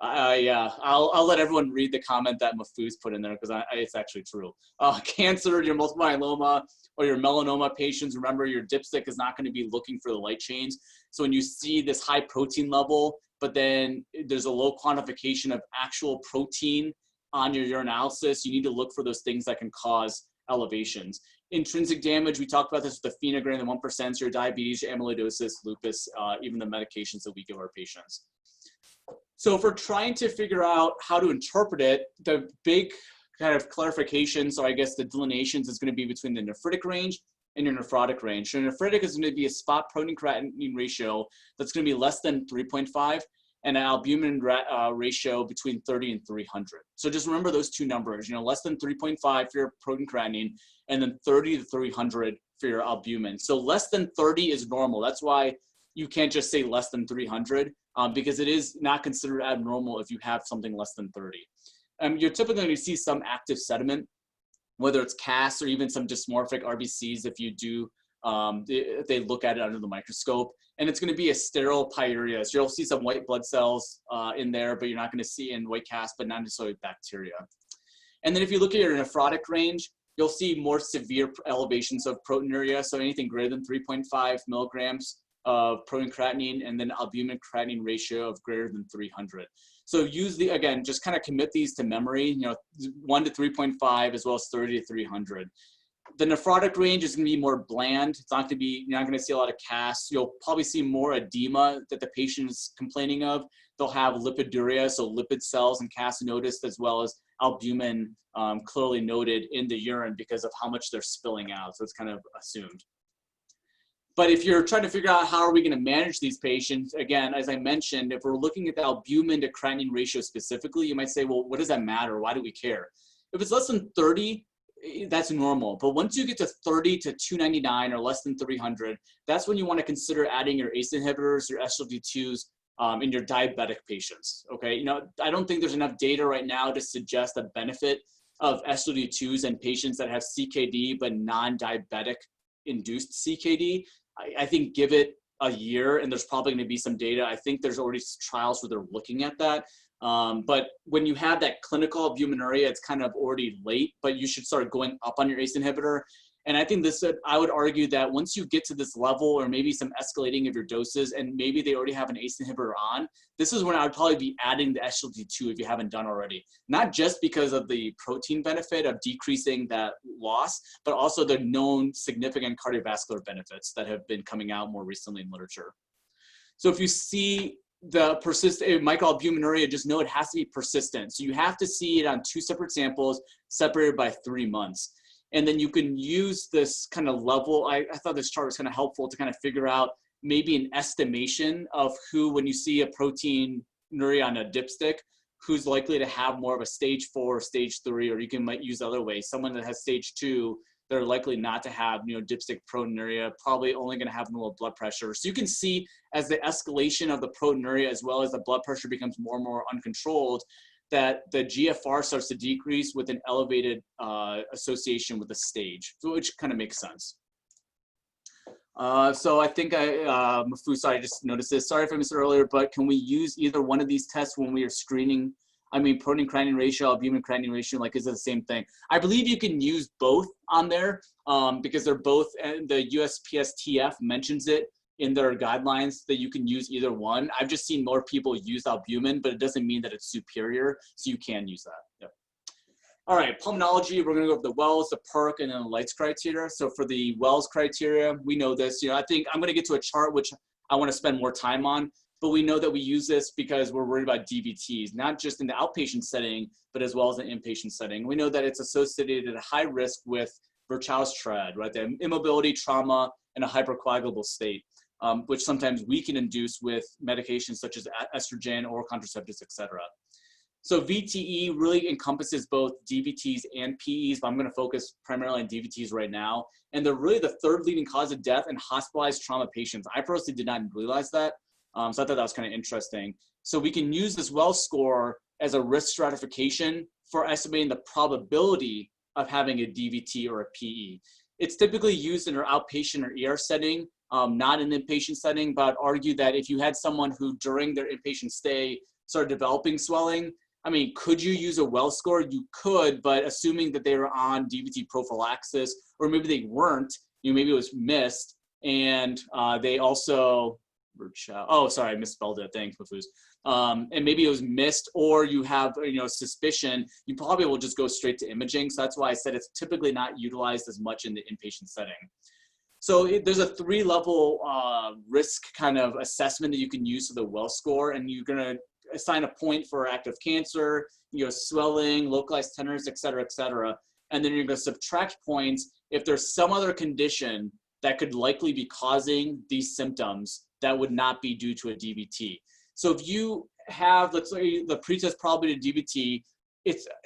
yeah, I'll let everyone read the comment that Mathew's put in there, because it's actually true. Cancer, your multiple myeloma, or your melanoma patients, remember your dipstick is not going to be looking for the light chains. So when you see this high protein level, but then there's a low quantification of actual protein on your urinalysis, you need to look for those things that can cause elevations. Intrinsic damage, we talked about this with the FeNO greater than 1%, so your diabetes, your amyloidosis, lupus, even the medications that we give our patients. So if we're trying to figure out how to interpret it, the big kind of clarification, so I guess the delineations, is going to be between the nephritic range and your nephrotic range. So nephritic is going to be a spot protein creatinine ratio that's going to be less than 3.5, and an albumin ratio between 30 and 300. So just remember those two numbers, you know, less than 3.5 for your protein creatinine, and then 30 to 300 for your albumin. So less than 30 is normal. That's why you can't just say less than 300, because it is not considered abnormal if you have something less than 30. You're typically going to see some active sediment, whether it's CAS or even some dysmorphic RBCs if you do, if they look at it under the microscope. And it's going to be a sterile pyuria. So you'll see some white blood cells in there, but you're not going to see in white CAS, but not necessarily bacteria. And then if you look at your nephrotic range, you'll see more severe elevations of proteinuria. So anything greater than 3.5 milligrams of protein creatinine, and then albumin creatinine ratio of greater than 300. So use the, again, just kind of commit these to memory, you know, 1 to 3.5 as well as 30 to 300. The nephrotic range is going to be more bland. It's not going to be, you're not going to see a lot of CAS. You'll probably see more edema that the patient is complaining of. They'll have lipiduria, so lipid cells and CAS noticed, as well as albumin clearly noted in the urine because of how much they're spilling out. So it's kind of assumed. But if you're trying to figure out how are we going to manage these patients, again, as I mentioned, if we're looking at the albumin to creatinine ratio specifically, you might say, well, what does that matter? Why do we care? If it's less than 30, that's normal. But once you get to 30 to 299 or less than 300, that's when you want to consider adding your ACE inhibitors, your SGLT2s in your diabetic patients. Okay, I don't think there's enough data right now to suggest a benefit of SGLT2s in patients that have CKD but non-diabetic induced CKD. I think give it a year and there's probably going to be some data. I think there's already trials where they're looking at that. But when you have that clinical albuminuria, it's kind of already late, but you should start going up on your ACE inhibitor. And I think I would argue that once you get to this level or maybe some escalating of your doses and maybe they already have an ACE inhibitor on, this is when I would probably be adding the SGLT2 if you haven't done already. Not just because of the protein benefit of decreasing that loss, but also the known significant cardiovascular benefits that have been coming out more recently in literature. So if you see the persistent microalbuminuria, just know it has to be persistent. So you have to see it on 2 separate samples separated by 3 months. And then you can use this kind of level. I thought this chart was kind of helpful to kind of figure out maybe an estimation of who, when you see a proteinuria on a dipstick, who's likely to have more of a stage 4, stage 3, or you might use other ways. Someone that has stage 2, they're likely not to have, dipstick proteinuria, probably only going to have normal blood pressure. So you can see as the escalation of the proteinuria as well as the blood pressure becomes more and more uncontrolled, that the GFR starts to decrease with an elevated association with the stage, so which kind of makes sense. So I think Mathew, sorry, I just noticed this. Sorry if I missed it earlier, but can we use either one of these tests when we are screening? I mean, protein creatinine ratio, albumin creatinine ratio, like, is it the same thing? I believe you can use both on there because they're both, and the USPSTF mentions it in their guidelines that you can use either one. I've just seen more people use albumin, but it doesn't mean that it's superior, so you can use that. Yep. All right, pulmonology, we're gonna go over the Wells, the PERC, and then the Lights criteria. So for the Wells criteria, we know this. I think I'm gonna get to a chart which I wanna spend more time on, but we know that we use this because we're worried about DVTs, not just in the outpatient setting, but as well as the inpatient setting. We know that it's associated at a high risk with Virchow's TRAD, right? The immobility, trauma, and a hypercoagulable state. Which sometimes we can induce with medications such as estrogen, oral contraceptives, et cetera. So VTE really encompasses both DVTs and PEs, but I'm going to focus primarily on DVTs right now. And they're really the 3rd leading cause of death in hospitalized trauma patients. I personally did not realize that, so I thought that was kind of interesting. So we can use this Wells score as a risk stratification for estimating the probability of having a DVT or a PE. It's typically used in an outpatient or ER setting, not an inpatient setting, but I'd argue that if you had someone who during their inpatient stay started developing swelling, I mean, could you use a Wells score? You could, but assuming that they were on DVT prophylaxis, or maybe they weren't, maybe it was missed, and they also, oh, sorry, I misspelled it, thanks, Mathew. And maybe it was missed, or you have, suspicion, you probably will just go straight to imaging. So that's why I said it's typically not utilized as much in the inpatient setting. So there's a 3-level risk kind of assessment that you can use for the Wells score, and you're going to assign a point for active cancer, swelling, localized tenderness, et cetera, and then you're going to subtract points if there's some other condition that could likely be causing these symptoms that would not be due to a DVT. So if you have, let's say, the pretest probability of DVT,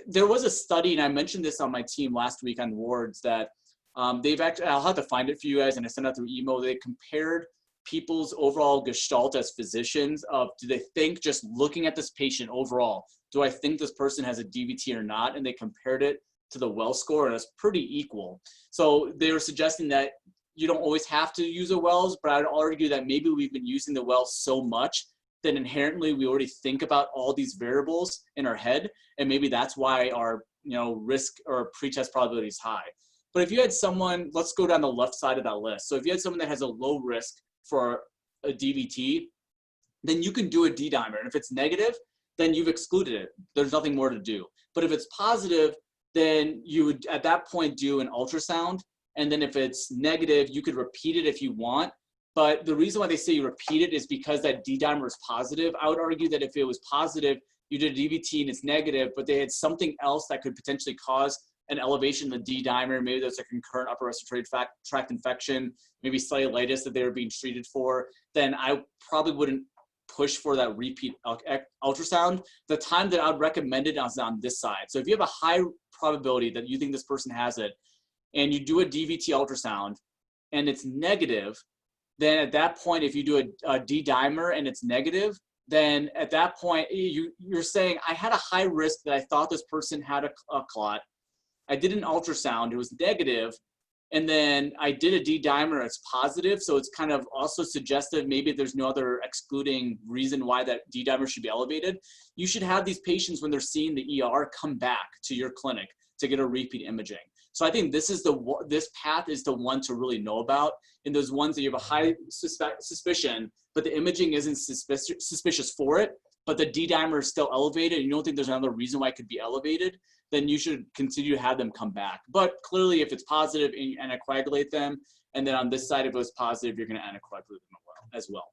there was a study, and I mentioned this on my team last week on wards, that they've actually, I'll have to find it for you guys, and I sent out through email. They compared people's overall gestalt as physicians of, do they think, just looking at this patient overall, do I think this person has a DVT or not? And they compared it to the Wells score, and it's pretty equal. So they were suggesting that you don't always have to use a Wells, but I'd argue that maybe we've been using the Wells so much that inherently we already think about all these variables in our head, and maybe that's why our risk or pretest probability is high. But if you had someone, let's go down the left side of that list. So if you had someone that has a low risk for a DVT, then you can do a D-dimer. And if it's negative, then you've excluded it. There's nothing more to do. But if it's positive, then you would at that point do an ultrasound. And then if it's negative, you could repeat it if you want. But the reason why they say you repeat it is because that D-dimer is positive. I would argue that if it was positive, you did a DVT and it's negative, but they had something else that could potentially cause an elevation in the D dimer, maybe there's a concurrent upper respiratory tract infection, maybe cellulitis that they were being treated for, then I probably wouldn't push for that repeat ultrasound. The time that I would recommend it is on this side. So if you have a high probability that you think this person has it, and you do a DVT ultrasound and it's negative, then at that point, if you do a D dimer and it's negative, then at that point, you're saying, I had a high risk that I thought this person had a clot. I did an ultrasound, it was negative, and then I did a D dimer, it's positive. So it's kind of also suggestive, maybe there's no other excluding reason why that D dimer should be elevated. You should have these patients, when they're seeing the ER, come back to your clinic to get a repeat imaging. So I think this path is the one to really know about. In those ones that you have a high suspicion, but the imaging isn't suspicious for it, but the D dimer is still elevated, and you don't think there's another reason why it could be elevated, then you should continue to have them come back. But clearly, if it's positive, and you anticoagulate them, and then on this side, if it was positive, you're going to anticoagulate them as well.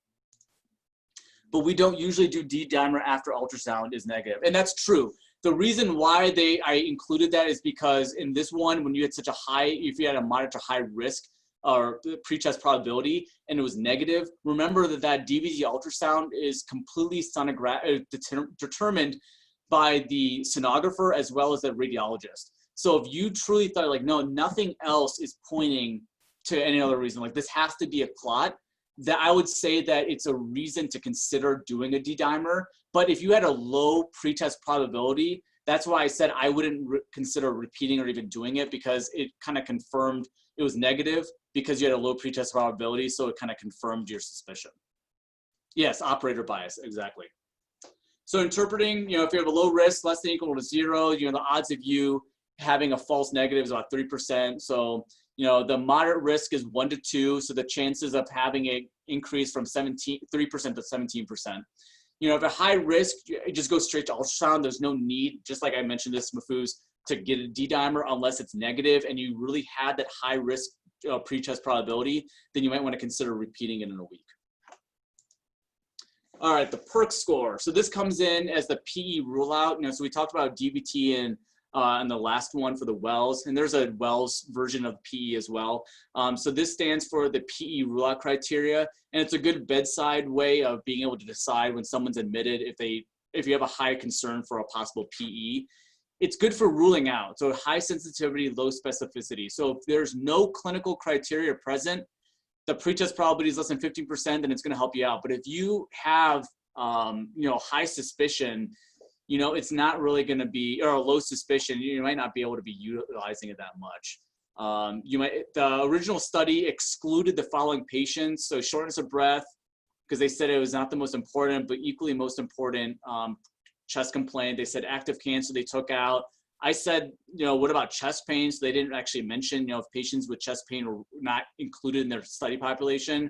But we don't usually do D dimer after ultrasound is negative, and that's true. The reason why I included that is because in this one, when you had such a high, if you had a moderate to high risk or pretest probability and it was negative, remember that DVT ultrasound is completely determined by the sonographer as well as the radiologist. So if you truly thought like, no, nothing else is pointing to any other reason, like this has to be a clot, that I would say that it's a reason to consider doing a D dimer. But if you had a low pretest probability, that's why I said I wouldn't consider repeating or even doing it, because it kind of confirmed it was negative because you had a low pretest probability. So it kind of confirmed your suspicion. Yes, operator bias, exactly. So interpreting, if you have a low risk, less than or equal to 0, the odds of you having a false negative is about 3%. So, the moderate risk is 1 to 2. So the chances of having it increase from 3% to 17%. If a high risk, it just goes straight to ultrasound. There's no need, just like I mentioned this, Mathew, to get a D dimer unless it's negative and you really had that high risk pretest probability, then you might want to consider repeating it in a week. All right, the PERC score. So this comes in as the PE rule out. So we talked about DVT and the last one for the Wells, and there's a Wells version of PE as well. So this stands for the PE rule out criteria, and it's a good bedside way of being able to decide when someone's admitted if you have a high concern for a possible PE. It's good for ruling out. So high sensitivity, low specificity. So if there's no clinical criteria present, the pretest probability is less than 15%, then it's going to help you out. But if you have, high suspicion, it's not really going to be, or a low suspicion, you might not be able to be utilizing it that much. The original study excluded the following patients. So shortness of breath, because they said it was not the most important, but equally most important chest complaint. They said active cancer they took out. I said, what about chest pain? So they didn't actually mention, if patients with chest pain were not included in their study population.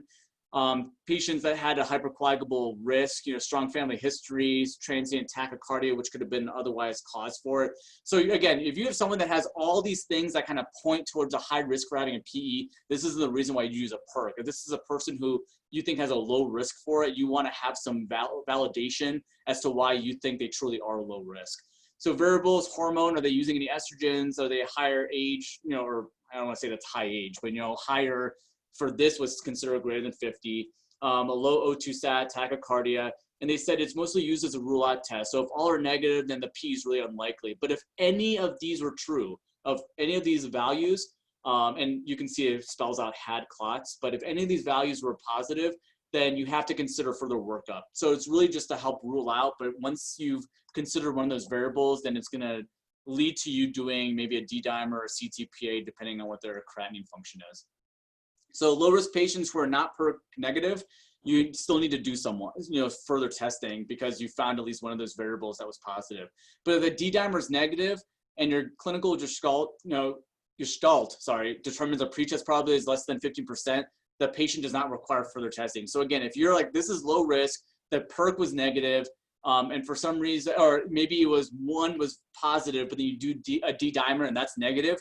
Patients that had a hypercoagulable risk, strong family histories, transient tachycardia, which could have been otherwise cause for it. So again, if you have someone that has all these things that kind of point towards a high risk for having a PE, this is the reason why you use a PERC. If this is a person who you think has a low risk for it, you want to have some validation as to why you think they truly are low risk. So variables, hormone, are they using any estrogens? Are they higher age, or I don't want to say that's high age, but higher for this was considered greater than 50, a low O2 sat, tachycardia, and they said it's mostly used as a rule-out test. So if all are negative, then the P is really unlikely. But if any of these were true, of any of these values, and you can see it spells out had clots, but if any of these values were positive, then you have to consider further workup. So it's really just to help rule out, but once you've considered one of those variables, then it's gonna lead to you doing maybe a D dimer or a CTPA, depending on what their creatinine function is. So low-risk patients who are not PERC negative, you still need to do some, further testing because you found at least one of those variables that was positive. But if the D dimer is negative and your clinical gestalt determines a pretest probability is less than 15%, the patient does not require further testing. So again, if you're like, this is low risk, the PERC was negative, and for some reason, or maybe it was one was positive, but then you do a D dimer and that's negative,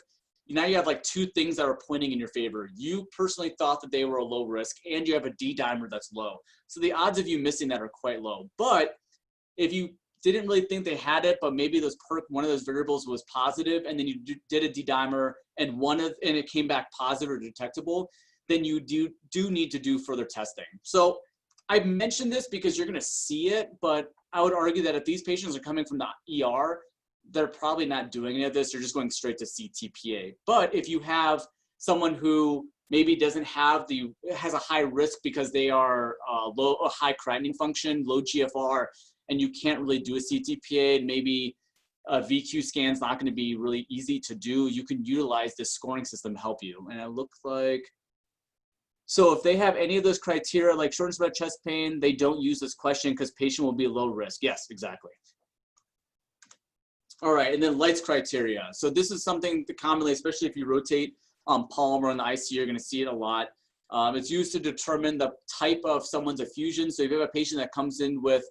now you have like two things that are pointing in your favor. You personally thought that they were a low risk, and you have a D dimer that's low. So the odds of you missing that are quite low. But if you didn't really think they had it, but maybe one of those variables was positive, and then you did a D-dimer and it came back positive or detectable, then you do need to do further testing. So I mentioned this because you're going to see it, but I would argue that if these patients are coming from the ER, they're probably not doing any of this. They're just going straight to CTPA. But if you have someone who maybe has a high risk because they are a high creatinine function, low GFR, and you can't really do a CTPA, and maybe a VQ scan is not going to be really easy to do, you can utilize this scoring system to help you. And it looks like, so if they have any of those criteria, like shortness of breath, chest pain, they don't use this question because patient will be low risk. Yes, exactly. All right, and then lights criteria. So this is something that commonly, especially if you rotate polymer in the ICU, you're going to see it a lot. It's used to determine the type of someone's effusion. So if you have a patient that comes in with,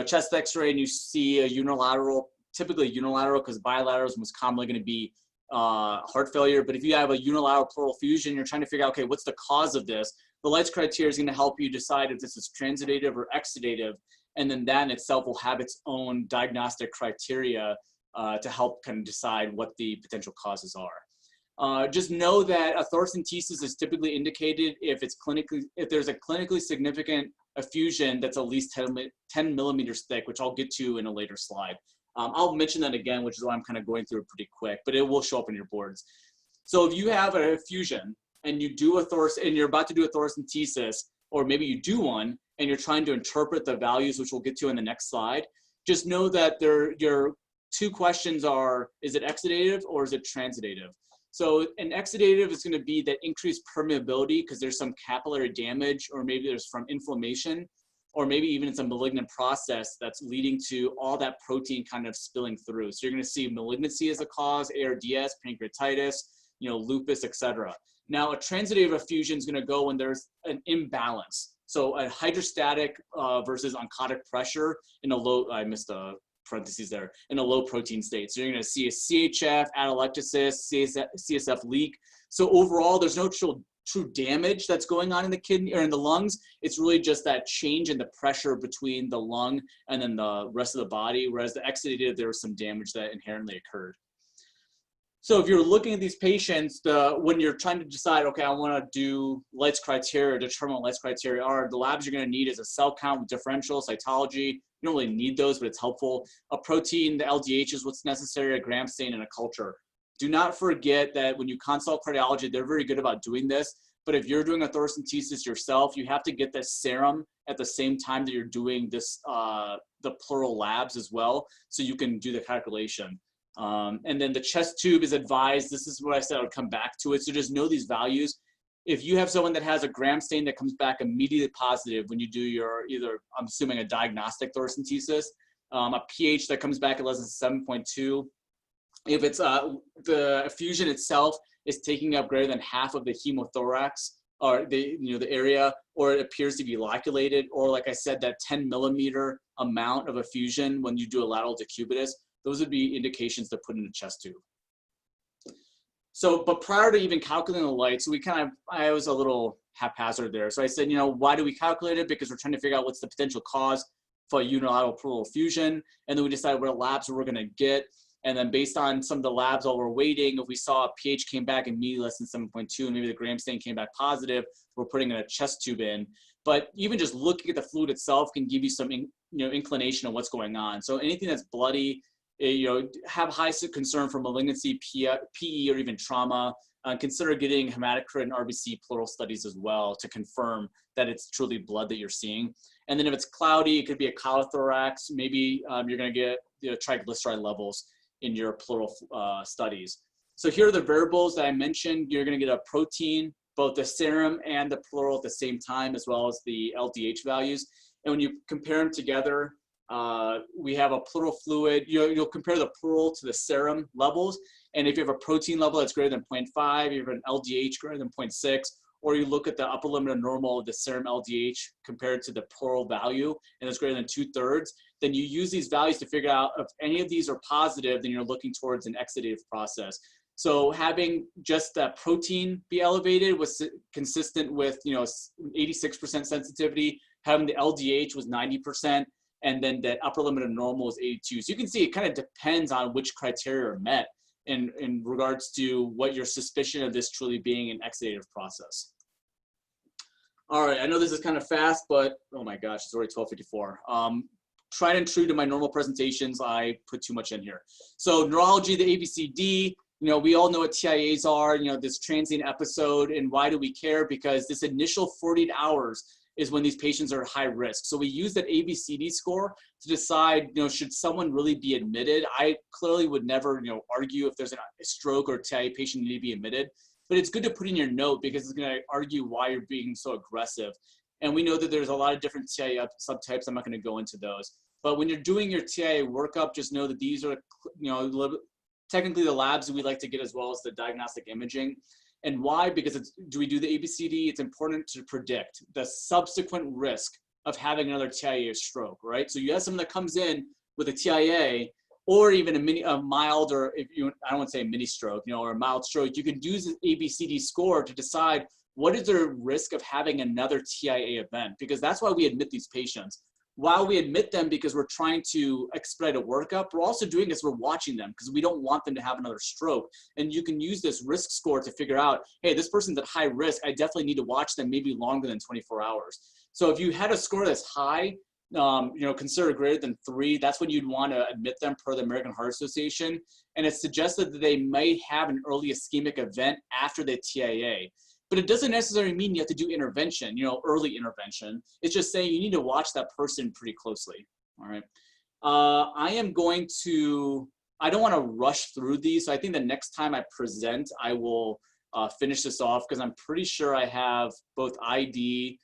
chest X-ray and you see a unilateral, typically unilateral, because bilateral is most commonly going to be heart failure. But if you have a unilateral pleural effusion, you're trying to figure out, okay, what's the cause of this? The lights criteria is going to help you decide if this is transitive or exudative, and then that in itself will have its own diagnostic criteria to help kind of decide what the potential causes are. Just know that a thoracentesis is typically indicated if there's a clinically significant effusion that's at least 10 millimeters thick, which I'll get to in a later slide. I'll mention that again, which is why I'm kind of going through it pretty quick, but it will show up in your boards. So if you have an effusion and you do and you're about to do a thoracentesis, or maybe you do one and you're trying to interpret the values, which we'll get to in the next slide, just know that your two questions are, is it exudative or is it transitive? So an exudative is going to be that increased permeability because there's some capillary damage, or maybe there's from inflammation, or maybe even it's a malignant process that's leading to all that protein kind of spilling through. So you're going to see malignancy as a cause, ARDS, pancreatitis, lupus, etc. Now, a transitive effusion is going to go when there's an imbalance. So a hydrostatic versus oncotic pressure in a low, I missed a parentheses there, in a low protein state. So you're going to see a CHF, atelectasis, CSF leak. So overall, there's no true damage that's going on in the kidney or in the lungs. It's really just that change in the pressure between the lung and then the rest of the body. Whereas the exudative, there was some damage that inherently occurred. So if you're looking at these patients, when you're trying to decide, okay, I want to do lights criteria, determine what lights criteria are, the labs you're going to need is a cell count with differential, cytology. You don't really need those, but it's helpful. A protein, the LDH is what's necessary, a gram stain, and a culture. Do not forget that when you consult cardiology, they're very good about doing this. But if you're doing a thoracentesis yourself, you have to get the serum at the same time that you're doing this, the pleural labs as well, so you can do the calculation. And then the chest tube is advised. This is what I said, I would come back to it. So just know these values. If you have someone that has a gram stain that comes back immediately positive when you do your I'm assuming a diagnostic thoracentesis, a pH that comes back at less than 7.2, if it's the effusion itself is taking up greater than half of the hemothorax or the area, or it appears to be loculated, or like I said, that 10 millimeter amount of effusion when you do a lateral decubitus, those would be indications to put in a chest tube. So, but prior to even calculating the lights, I was a little haphazard there. So I said, why do we calculate it? Because we're trying to figure out what's the potential cause for unilateral pleural effusion. And then we decided what labs we're gonna get. And then based on some of the labs while we're waiting, if we saw a pH came back immediately less than 7.2, and maybe the gram stain came back positive, we're putting a chest tube in. But even just looking at the fluid itself can give you some inclination of what's going on. So anything that's bloody, have high concern for malignancy, PE, or even trauma. Consider getting hematocrit and RBC pleural studies as well to confirm that it's truly blood that you're seeing. And then if it's cloudy, it could be a chylothorax. Maybe you're going to get triglyceride levels in your pleural studies. So here are the variables that I mentioned. You're going to get a protein, both the serum and the pleural at the same time, as well as the LDH values. And when you compare them together, we have a pleural fluid. You'll compare the pleural to the serum levels. And if you have a protein level that's greater than 0.5, you have an LDH greater than 0.6, or you look at the upper limit of normal of the serum LDH compared to the pleural value, and it's greater than 2/3, then you use these values to figure out if any of these are positive, then you're looking towards an exudative process. So having just that protein be elevated was consistent with 86% sensitivity. Having the LDH was 90%. and then that upper limit of normal is 82. So you can see it kind of depends on which criteria are met in regards to what your suspicion of this truly being an exudative process. All right, I know this is kind of fast, but oh my gosh, it's already 12:54. Tried and true to my normal presentations, I put too much in here. So neurology, the ABCD, you know, we all know what TIAs are, you know, this transient episode, and why do we care? Because this initial 48 hours is when these patients are at high risk. So we use that ABCD score to decide, you know, should someone really be admitted? I clearly would never, you know, argue if there's a stroke or TIA patient need to be admitted, but it's good to put in your note because it's going to argue why you're being so aggressive. And we know that there's a lot of different TIA subtypes. I'm not going to go into those. But when you're doing your TIA workup, just know that these are, you know, technically the labs that we like to get, as well as the diagnostic imaging. And why? Because do we do the ABCD? It's important to predict the subsequent risk of having another TIA or stroke, right? So you have someone that comes in with a TIA or even a mild, or if you, I don't want to say a mini stroke, you know, or a mild stroke, you can use the ABCD score to decide what is their risk of having another TIA event, because that's why we admit these patients. While we admit them because we're trying to expedite a workup, we're also doing this, we're watching them because we don't want them to have another stroke. And you can use this risk score to figure out, hey, this person's at high risk, I definitely need to watch them maybe longer than 24 hours. So if you had a score that's high, you know, consider greater than 3, that's when you'd want to admit them per the American Heart Association. And it's suggested that they may have an early ischemic event after the TIA. But it doesn't necessarily mean you have to do intervention, you know, early intervention. It's just saying you need to watch that person pretty closely, all right? I am going to, I don't want to rush through these. So I think the next time I present, I will finish this off because I'm pretty sure I have both ID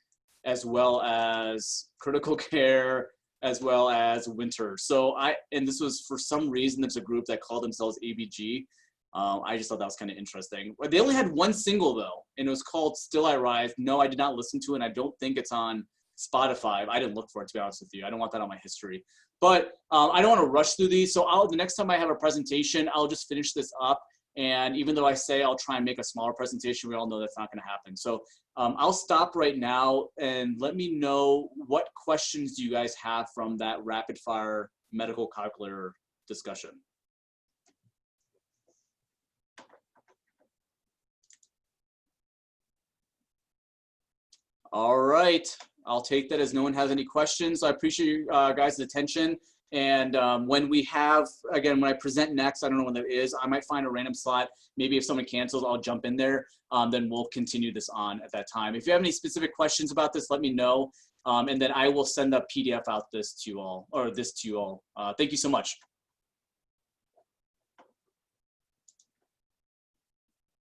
as well as critical care, as well as winter. So and this was for some reason, there's a group that called themselves ABG. I just thought that was kind of interesting. They only had one single though, and it was called Still I Rise. No, I did not listen to it, and I don't think it's on Spotify. I didn't look for it, to be honest with you. I don't want that on my history. But I don't want to rush through these. So the next time I have a presentation, I'll just finish this up. And even though I say I'll try and make a smaller presentation, we all know that's not going to happen. So I'll stop right now and let me know what questions do you guys have from that rapid fire medical calculator discussion. All right, I'll take that as no one has any questions. I appreciate you guys' attention. And when we have, again, when I present next, I don't know when that is, I might find a random slot. Maybe if someone cancels, I'll jump in there. Then we'll continue this on at that time. If you have any specific questions about this, let me know. And then I will send a PDF out this to you all, or this to you all. Thank you so much.